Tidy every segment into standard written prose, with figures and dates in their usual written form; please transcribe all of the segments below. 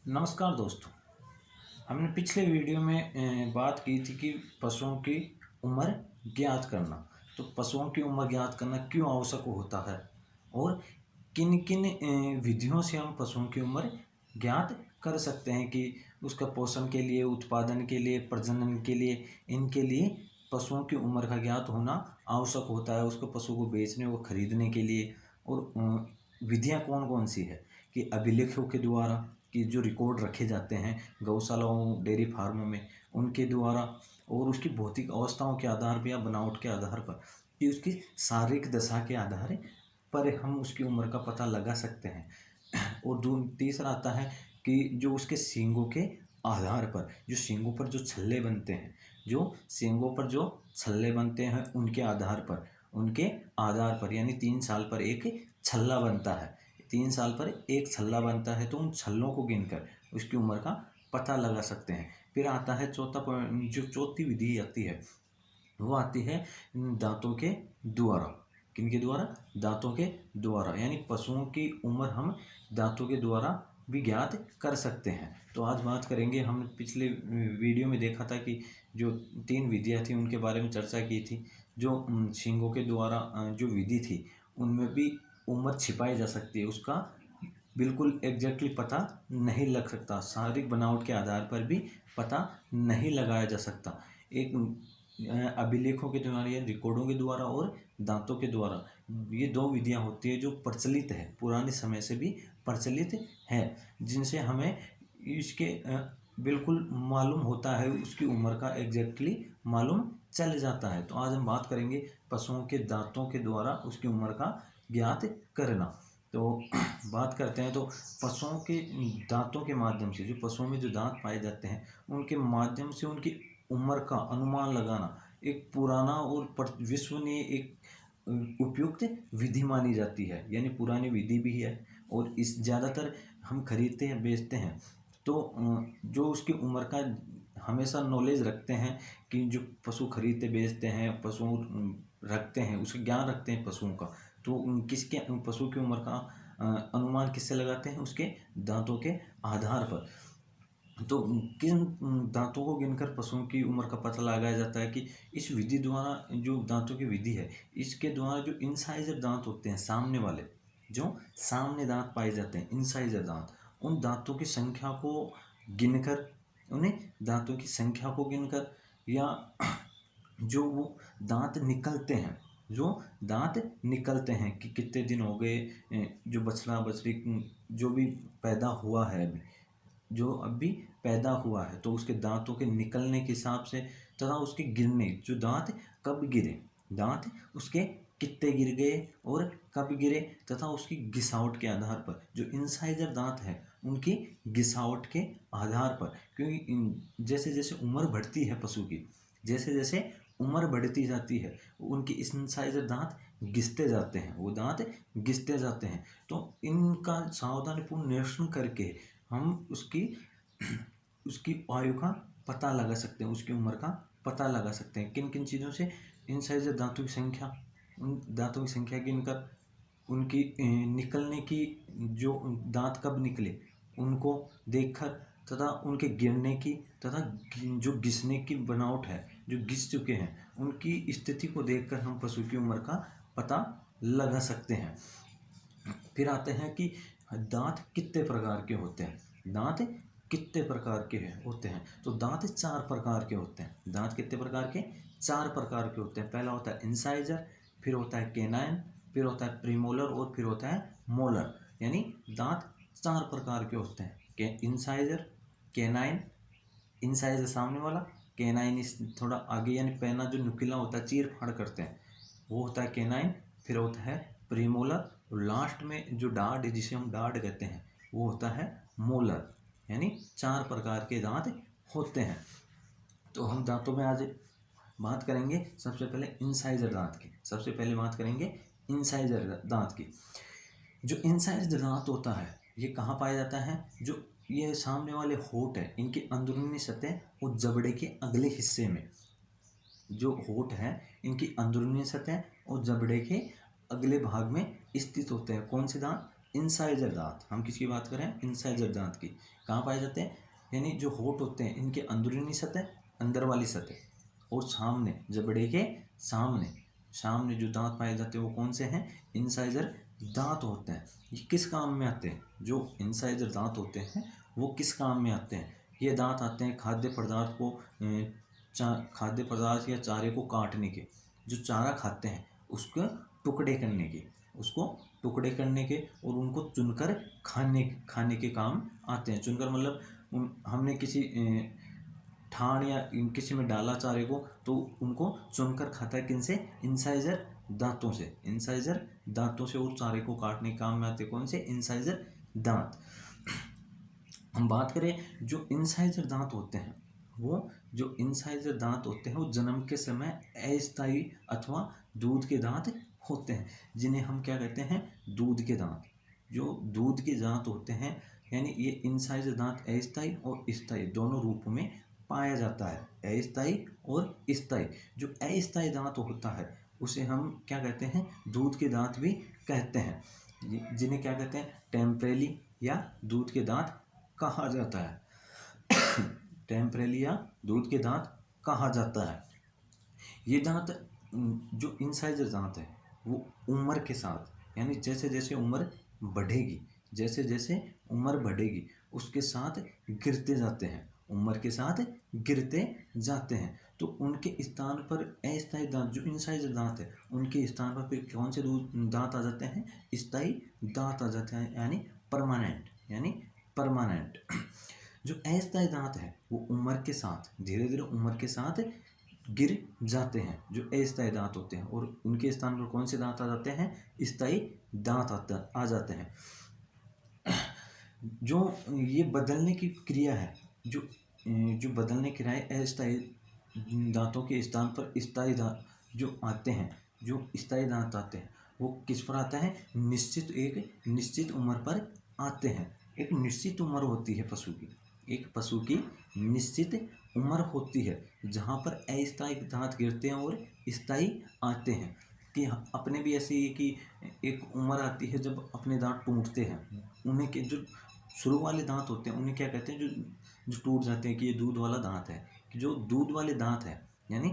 नमस्कार दोस्तों। हमने पिछले वीडियो में बात की थी कि पशुओं की उम्र ज्ञात करना। तो पशुओं की उम्र ज्ञात करना क्यों आवश्यक होता है और किन किन विधियों से हम पशुओं की उम्र ज्ञात कर सकते हैं कि उसका पोषण के लिए, उत्पादन के लिए, प्रजनन के लिए, इनके लिए पशुओं की उम्र का ज्ञात होना आवश्यक होता है। उसको पशु को बेचने व खरीदने के लिए। और विधियाँ कौन कौन सी है कि अभिलेखों के द्वारा, कि जो रिकॉर्ड रखे जाते हैं गौशालाओं, डेयरी फार्मों में, उनके द्वारा, और उसकी भौतिक अवस्थाओं के आधार पर या बनावट के आधार पर, कि उसकी शारीरिक दशा के आधार पर हम उसकी उम्र का पता लगा सकते हैं। और तीसरा आता है कि जो उसके सींगों के आधार पर, जो सींगों पर जो छल्ले बनते हैं, जो सींगों पर जो छल्ले बनते हैं उनके आधार पर यानी 3 साल पर एक छल्ला बनता है। 3 साल पर एक छल्ला बनता है, तो उन छल्लों को गिनकर उसकी उम्र का पता लगा सकते हैं। फिर आता है चौथा पॉइंट, जो चौथी विधि आती है वो आती है दांतों के द्वारा। किनके द्वारा? दांतों के द्वारा, यानी पशुओं की उम्र हम दांतों के द्वारा भी ज्ञात कर सकते हैं। तो आज बात करेंगे, हम पिछले वीडियो में देखा था कि जो 3 विधियाँ थी उनके बारे में चर्चा की थी। जो सींगों के द्वारा जो विधि थी, उनमें भी उम्र छिपाई जा सकती है, उसका बिल्कुल एग्जैक्टली पता नहीं लग सकता, शारीरिक बनावट के आधार पर भी पता नहीं लगाया जा सकता। एक अभिलेखों के द्वारा या रिकॉर्डों के द्वारा और दांतों के द्वारा, ये 2 विधियां होती है जो प्रचलित है, पुराने समय से भी प्रचलित है, जिनसे हमें इसके बिल्कुल मालूम होता है, उसकी उम्र का एग्जैक्टली मालूम चल जाता है। तो आज हम बात करेंगे पशुओं के दांतों के द्वारा उसकी उम्र का ज्ञात करना। तो बात करते हैं, तो पशुओं के दांतों के माध्यम से, जो पशुओं में जो दांत पाए जाते हैं उनके माध्यम से उनकी उम्र का अनुमान लगाना एक पुराना और विश्वसनीय एक उपयुक्त विधि मानी जाती है, यानी पुरानी विधि भी है। और इस ज़्यादातर हम खरीदते हैं, बेचते हैं, तो जो उसकी उम्र का हमेशा नॉलेज रखते हैं, कि जो पशु खरीदते बेचते हैं, पशु रखते हैं, उसका ज्ञान रखते हैं पशुओं का, तो किसके पशु की उम्र का अनुमान किससे लगाते हैं? उसके दांतों के आधार पर। तो किन दांतों को गिनकर पशुओं की उम्र का पता लगाया जाता है कि इस विधि द्वारा, जो दांतों की विधि है, इसके द्वारा जो इंसाइजर दांत होते हैं, सामने वाले जो सामने दांत पाए जाते हैं, इंसाइजर दांत, उन दांतों की संख्या को गिनकर, उन्हें दांतों की संख्या को गिनकर, या जो वो दांत निकलते हैं, जो दांत निकलते हैं कि कितने दिन हो गए, जो बछड़ा बछड़ी जो भी पैदा हुआ है अभी, जो अभी पैदा हुआ है, तो उसके दांतों के निकलने के हिसाब से, तथा उसके गिरने, जो दांत कब गिरे, दांत उसके कितने गिर गए और कब गिरे, तथा उसकी घिसावट के आधार पर, जो इंसाइजर दांत है उनकी घिसावट के आधार पर, क्योंकि जैसे जैसे उम्र बढ़ती है पशु की, जैसे जैसे उम्र बढ़ती जाती है, उनके इंसाइजर दांत घिसते जाते हैं, वो दांत घिसते जाते हैं। तो इनका सावधानीपूर्ण निरीक्षण करके हम उसकी उसकी आयु का पता लगा सकते हैं, उसकी उम्र का पता लगा सकते हैं। किन किन चीज़ों से? इंसाइजर दांतों की संख्या, उन दांतों की संख्या गिनकर, उनकी निकलने की, जो दांत कब निकले उनको देखकर, तथा उनके गिरने की, तथा जो घिसने की बनावट है, जो घिस चुके हैं, उनकी स्थिति को देखकर हम पशु की उम्र का पता लगा सकते हैं। फिर आते हैं कि दांत कितने प्रकार के होते हैं। दांत कितने प्रकार के होते हैं? तो दांत 4 प्रकार के होते हैं। दांत कितने प्रकार के? 4 प्रकार के होते हैं। पहला होता है इंसाइजर, फिर होता है केनाइन, फिर होता है प्रीमोलर, और फिर होता है मोलर। यानी दांत 4 प्रकार के होते हैं। इंसाइजर, केनाइन, इंसाइजर सामने वाला, केनाइन इस थोड़ा आगे, यानी पहना जो नुकीला होता है, चीर फाड़ करते हैं, वो होता है केनाइन। फिर होता है प्रीमोलर, और लास्ट में जो डार्ड है, जिसे हम डार्ड कहते हैं, वो होता है मोलर। यानी 4 प्रकार के दांत होते हैं। तो हम दांतों में आज बात करेंगे सबसे पहले इंसाइजर दांत की। सबसे पहले बात करेंगे इंसाइजर दांत की। जो इंसाइजर दांत होता है, ये कहाँ पाया जाता है? जो ये सामने वाले होंठ है, इनकी अंदरूनी सतह और जबड़े के अगले हिस्से में, जो होंठ है इनकी अंदरूनी सतह और जबड़े के अगले भाग में स्थित होते हैं। कौन से दांत? इंसाइजर दांत, हम किसकी बात कर रहे हैं? इंसाइजर दांत की। कहाँ पाए जाते हैं? यानी जो होंठ होते हैं इनके अंदरूनी सतह, अंदर वाली सतह, और सामने जबड़े के सामने सामने जो दांत पाए जाते हैं वो कौन से हैं? इंसाइजर दांत होते हैं। ये किस काम में आते हैं? जो इंसाइजर दांत होते हैं वो किस काम में आते हैं? ये दांत आते हैं खाद्य पदार्थ को खाद्य पदार्थ या चारे को काटने के, जो चारा खाते हैं उसके टुकड़े करने के, उसको टुकड़े करने के, और उनको चुनकर खाने खाने के काम आते हैं। चुनकर मतलब हमने किसी ठाण या किसी में डाला चारे को तो उनको चुनकर खाता है। किनसे? इंसाइजर दांतों से। इंसाइजर दांतों से और चारे को काटने के काम में आते कौन से? इंसाइजर दांत। हम बात करें जो इंसाइजर दांत होते हैं, वो जो इंसाइजर दांत होते हैं वो जन्म के समय अस्थायी अथवा दूध के दांत होते हैं, जिन्हें हम क्या कहते हैं? दूध के दांत। जो दूध के दांत होते हैं, यानी ये इंसाइजर दांत अस्थायी और स्थायी दोनों रूप में पाया जाता है। अस्थायी और स्थायी। जो अस्थायी दांत होता है उसे हम क्या कहते हैं? दूध के दांत भी कहते हैं, जिन्हें क्या कहते हैं? टेम्परेली या दूध के दांत कहा जाता है। टेम्परेली या दूध के दांत कहा जाता है। ये दांत जो इंसाइजर दांत है वो उम्र के साथ, यानी जैसे जैसे उम्र बढ़ेगी, जैसे जैसे उम्र बढ़ेगी उसके साथ गिरते जाते हैं, उम्र के साथ गिरते जाते हैं। तो उनके स्थान पर अस्थायी दांत, जो इंसाइजर दांत है उनके स्थान पर फिर कौन से दांत आ जाते हैं? स्थायी दांत आ जाते हैं, यानी परमानेंट, यानी परमानेंट। जो अस्थायी दांत है वो उम्र के साथ, धीरे धीरे उम्र के साथ गिर जाते हैं, जो अस्थायी दांत होते हैं, और उनके स्थान पर कौन से दांत आ जाते हैं? स्थायी दांत आ जाते हैं। जो ये बदलने की क्रिया है, जो बदलने की क्रिया है, अस्थायी दांतों के स्थान पर स्थायी दांत जो आते हैं, जो स्थायी दांत आते हैं वो किस पर आता है? एक निश्चित उम्र पर आते हैं। एक निश्चित उम्र होती है पशु की, एक पशु की निश्चित उम्र होती है जहाँ पर अस्थायी दांत गिरते हैं और स्थायी आते हैं। कि अपने भी ऐसे ही कि एक उम्र आती है जब अपने दांत टूटते हैं, उन्हें के जो शुरू वाले दांत होते हैं उन्हें क्या कहते हैं? जो टूट जाते हैं, कि ये दूध वाला दांत है, कि जो दूध वाले दांत है यानी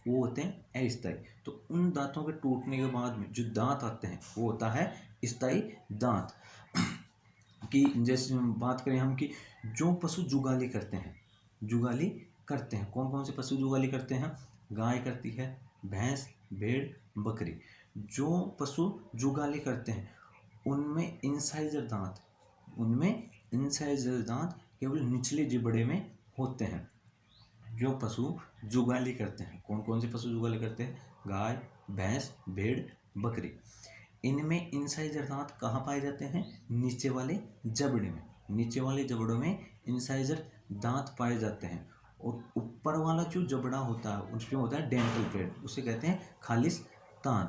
वो होते हैं अस्थायी। तो उन दांतों के टूटने के बाद में जो दांत आते हैं वो होता है स्थायी दांत। कि जैसे बात करें हम कि जो पशु जुगाली करते हैं, जुगाली करते हैं, कौन कौन से पशु जुगाली करते हैं? गाय करती है, भैंस, भेड़, बकरी। जो पशु जुगाली करते हैं उनमें इंसाइजर दांत केवल निचले जिबड़े में होते हैं। जो पशु जुगाली करते हैं, कौन कौन से पशु जुगाली करते हैं? गाय, भैंस, भेड़, बकरी। इनमें इंसाइजर दांत कहाँ पाए जाते हैं? नीचे वाले जबड़े में। नीचे वाले जबड़ों में इंसाइजर दांत पाए जाते हैं, और ऊपर वाला जो जबड़ा होता है उसमें होता है डेंटल पेड, उसे कहते हैं खालिस्तान।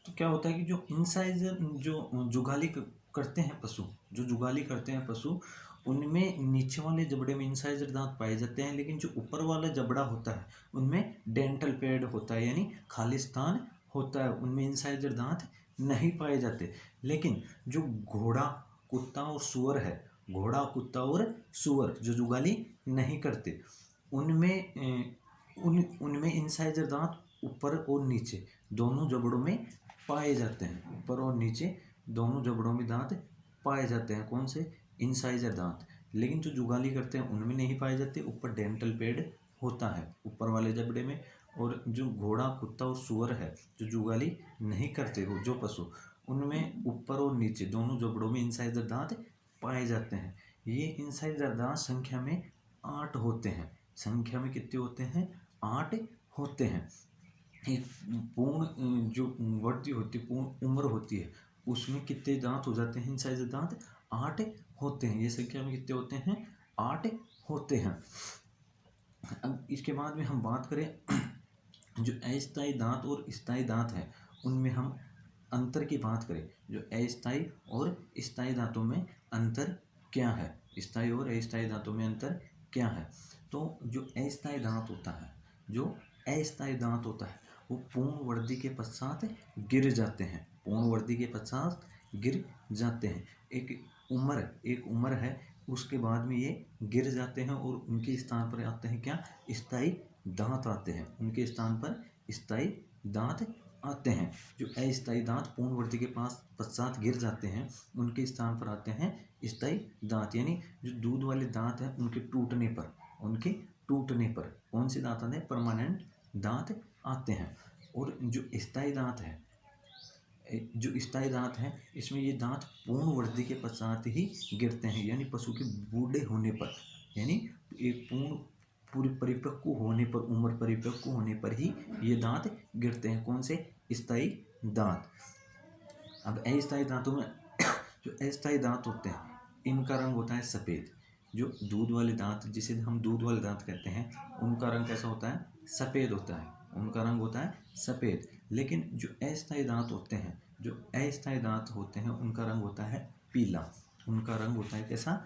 तो क्या होता है कि जो इंसाइजर जो जुगाली करते हैं पशु, जो जुगाली करते हैं पशु, उनमें नीचे वाले जबड़े में इंसाइजर दांत पाए जाते हैं, लेकिन जो ऊपर वाला जबड़ा होता है उनमें डेंटल पेड होता है, यानी खालिस्तान होता है, उनमें इंसाइजर दांत नहीं पाए जाते। लेकिन जो घोड़ा, कुत्ता और सुअर है, घोड़ा, कुत्ता और सुअर जो जुगाली नहीं करते उनमें उनमें इंसाइजर दांत ऊपर और नीचे दोनों जबड़ों में पाए जाते हैं। ऊपर और नीचे दोनों जबड़ों में दांत पाए जाते हैं। कौन से? इंसाइजर दांत। लेकिन जो जुगाली करते हैं उनमें नहीं पाए जाते, ऊपर डेंटल पेड होता है ऊपर वाले जबड़े में। और जो घोड़ा, कुत्ता और सुअर है जो जुगाली नहीं करते हो, जो पशु, उनमें ऊपर और नीचे दोनों जबड़ों में इंसाइजर दांत पाए जाते हैं। ये इंसाइजर दांत संख्या में 8 होते हैं। संख्या में कितने होते हैं? 8 होते हैं। एक पूर्ण जो वृद्धि होती है, पूर्ण उम्र होती है, उसमें कितने दांत हो जाते हैं? इंसाइजर दांत 8 होते हैं। ये संख्या में कितने होते हैं? 8 होते हैं। अब इसके बाद में हम बात करें जो अस्थायी दांत और स्थायी दांत है उनमें हम अंतर की बात करें। जो अस्थायी और स्थायी दांतों में अंतर क्या है? स्थायी और अस्थायी दांतों में अंतर क्या है? तो जो अस्थायी दांत होता है, जो अस्थायी दांत होता है वो पूर्ण वृद्धि के पश्चात गिर जाते हैं। पूर्ण वृद्धि के पश्चात गिर जाते हैं। एक उम्र है, उसके बाद में ये गिर जाते हैं और उनके स्थान पर आते हैं क्या, स्थायी दांत आते हैं। उनके स्थान पर स्थायी दांत आते हैं। जो अस्थायी दांत पूर्णवर्ती के पास पश्चात गिर जाते हैं, उनके स्थान पर आते हैं स्थायी दांत। यानी जो दूध वाले दांत हैं उनके टूटने पर कौन से दांत आते हैं, परमानेंट दांत आते हैं। और जो स्थायी दांत है, इसमें ये दांत पूर्ण वृद्धि के पश्चात ही गिरते हैं। यानी पशु के बूढ़े होने पर, यानी एक पूरी परिपक्व होने पर, उम्र परिपक्व होने पर ही ये दांत गिरते हैं। कौन से, स्थायी दांत। अब अस्थायी दांतों में जो अस्थायी दांत होते हैं, इनका रंग होता है सफ़ेद। जो दूध वाले दांत, जिसे हम दूध वाले दांत कहते हैं, उनका रंग कैसा होता है, सफ़ेद होता है। उनका रंग होता है सफ़ेद। लेकिन जो अस्थायी दांत होते हैं, उनका रंग होता है पीला। उनका रंग होता है कैसा,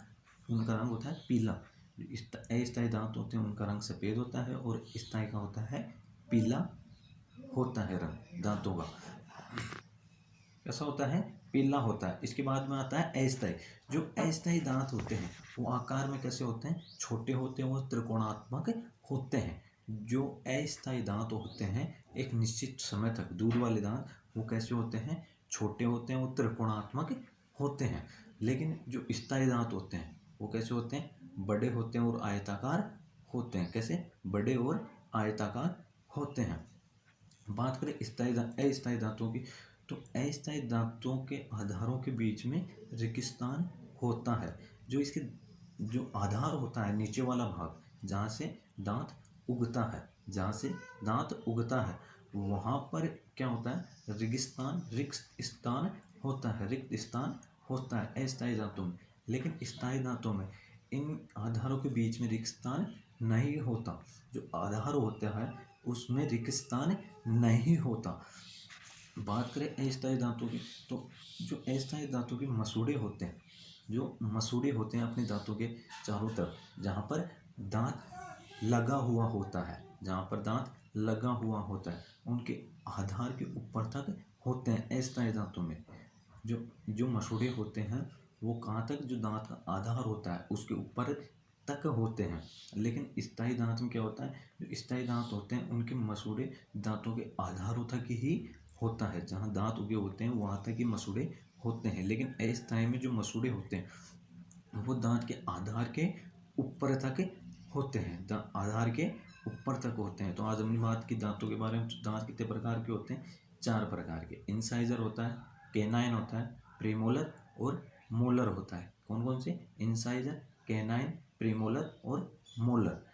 उनका रंग होता है पीला। जो अस्थायी दांत होते हैं उनका रंग सफ़ेद होता है और स्थायी का होता है पीला होता है रंग दांतों का। कैसा होता है, पीला होता है। इसके बाद में आता है अस्थायी। जो अस्थायी दांत होते हैं वो आकार में कैसे होते हैं, छोटे होते हैं और त्रिकोणात्मक होते हैं। जो अस्थायी दांत होते हैं एक निश्चित समय तक, दूध वाले दांत, वो कैसे होते हैं, छोटे होते हैं और त्रिकोणात्मक होते हैं। लेकिन जो स्थायी दांत होते हैं वो कैसे होते हैं, बड़े होते हैं और आयताकार होते हैं। कैसे, बड़े और आयताकार होते हैं। बात करें अस्थायी दांतों की, तो अस्थायी दांतों के आधारों के बीच में रेगिस्तान होता है। जो इसके जो आधार होता है, नीचे वाला भाग, जहाँ से दांत उगता है, वहाँ पर क्या होता है, रिक्त स्थान होता है अस्थायी दांतों में। लेकिन स्थायी दांतों में इन आधारों के बीच में रिक्त स्थान नहीं होता। जो आधार होता है उसमें रिक्त स्थान नहीं होता। बात करें अस्थायी दांतों की, तो जो अस्थायी दांतों के मसूड़े होते हैं, अपने दांतों के चारों तरफ, जहाँ पर दांत लगा हुआ होता है, उनके आधार के ऊपर तक होते हैं अस्थायी दांतों में। जो मसूड़े होते हैं वो कहाँ तक, जो दांत का आधार होता है उसके ऊपर तक होते हैं। लेकिन स्थायी दांत में क्या होता है, जो स्थायी दांत होते हैं उनके मसूड़े दांतों के आधारों तक ही होता है। जहाँ दांत उगे होते हैं वहाँ तक ही मसूड़े होते हैं। लेकिन अस्थायी में जो मसूड़े होते हैं वो दांत के आधार के ऊपर तक होते हैं, आधार के ऊपर तक होते हैं। तो आज हमने बात की दांतों के बारे में। दांत कितने प्रकार के होते हैं, 4 प्रकार के। इंसाइजर होता है, कैनाइन होता है, प्रीमोलर और मोलर होता है। कौन कौन से, इंसाइजर, कैनाइन, प्रीमोलर और मोलर।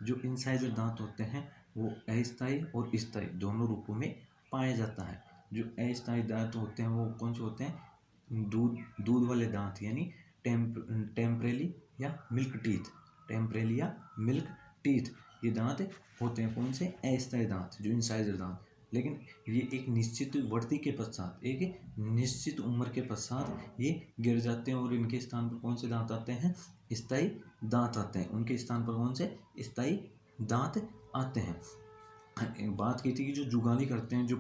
जो इंसाइजर दांत होते हैं वो अस्थायी और स्थायी दोनों रूपों में पाया जाता है। जो अस्थायी दांत होते हैं वो कौन से होते हैं, दूध वाले दांत, यानी टेम्परेली या मिल्क टीथ, ये दांत होते हैं। कौन से, अस्थायी दांत, जो इंसाइजर दांत। लेकिन ये एक निश्चित वर्ती के पश्चात, एक निश्चित उम्र के पश्चात ये गिर जाते हैं और इनके स्थान पर कौन से दांत आते हैं, स्थायी दांत आते हैं। उनके स्थान पर कौन से, स्थायी दांत आते हैं। बात की थी कि जो जुगाली करते हैं, जो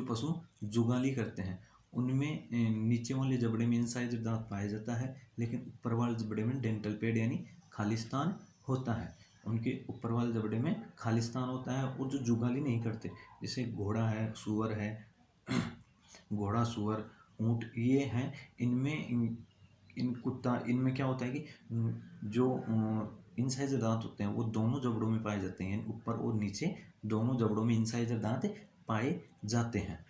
पशु जुगाली करते हैं, उनमें नीचे वाले जबड़े में इंसाइजर दांत पाया जाता है, लेकिन ऊपर वाले जबड़े में डेंटल पैड यानी खालिस्तान होता है। उनके ऊपर वाले जबड़े में खालिस्तान होता है। और जो जुगाली नहीं करते, जैसे घोड़ा है, सूअर है, घोड़ा, सूअर, ऊँट, ये हैं, इनमें क्या होता है कि जो इंसाइजर दांत होते हैं वो दोनों जबड़ों में पाए जाते हैं, यानी ऊपर और नीचे दोनों जबड़ों में इंसाइजर दांत पाए जाते हैं।